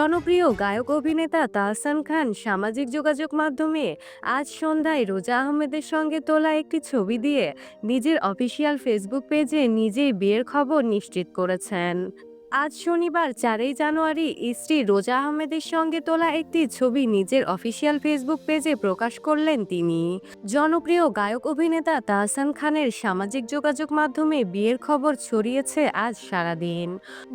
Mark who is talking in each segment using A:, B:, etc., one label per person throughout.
A: জনপ্রিয় গায়ক অভিনেতা তাহসান খান সামাজিক যোগাযোগ মাধ্যমে আজ সন্ধ্যায় রোজা আহমেদের সঙ্গে তোলা একটি ছবি দিয়ে নিজের অফিসিয়াল ফেসবুক পেজে নিজেই বিয়ের খবর নিশ্চিত করেছেন। আজ শনিবার 4 জানুয়ারি স্ত্রী রোজা আহমেদের সঙ্গে তোলা একটি ছবি নিজের অফিসিয়াল ফেসবুক পেজে প্রকাশ করলেন তিনি। জনপ্রিয় গায়ক অভিনেতা তাহসান খানের সামাজিক যোগাযোগ মাধ্যমে বিয়ের খবর ছড়িয়েছে আজ সারাদিন।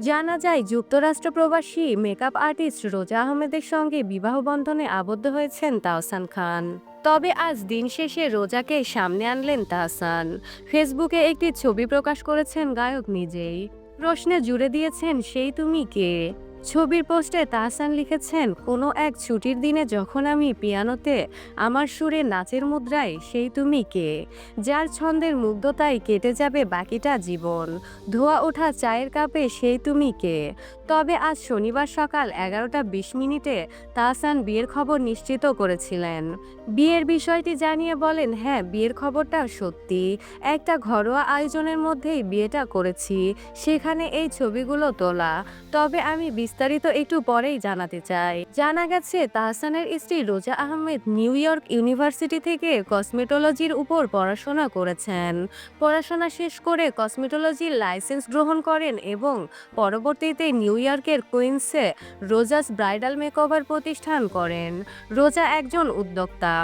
A: জানা যায় যুক্তরাষ্ট্র প্রবাসী মেকআপ আর্টিস্ট রোজা আহমেদের সঙ্গে বিবাহ বন্ধনে আবদ্ধ হয়েছেন তাহসান খান। তবে আজ দিন শেষে রোজাকে সামনে আনলেন তাহসান। ফেসবুকে একটি ছবি প্রকাশ করেছেন গায়ক নিজেই। প্রশ্নে জুড়ে দিয়েছেন সেই তুমি কে। ছবির পোস্টে তাহসান লিখেছেন, কোনো এক ছুটির দিনে যখন আমি পিয়ানোতে আমার সুরে নাচের মুদ্রায় সেই তুমি কে, যার ছন্দের মুগ্ধতায় কেটে যাবে বাকিটা জীবন, ধোয়া ওঠা চায়ের কাপে সেই তুমি কে। তবে আজ শনিবার সকাল 11টা 20 মিনিটে তাহসান বিয়ের খবর নিশ্চিত করেছিলেন। বিয়ের বিষয়টি জানিয়ে বলেন, হ্যাঁ, বিয়ের খবরটা সত্যি। একটা ঘরোয়া আয়োজনের মধ্যেই বিয়েটা করেছি, সেখানে এই ছবিগুলো তোলা। তবে আমি বিস্তারিত একটু পরেই জানাতে চাই। জানা গেছে তাহসানের স্ত্রী রোজা আহমেদ নিউ ইয়র্ক ইউনিভার্সিটি থেকে কসমেটোলজির উপর পড়াশোনা করেছেন। পড়াশোনা শেষ করে কসমেটোলজির লাইসেন্স গ্রহণ করেন এবং পরবর্তীতে নিউ ইয়র্কের কুইন্সে রোজাস ব্রাইডাল মেকওভার প্রতিষ্ঠান করেন। রোজা একজন উদ্যোক্তা।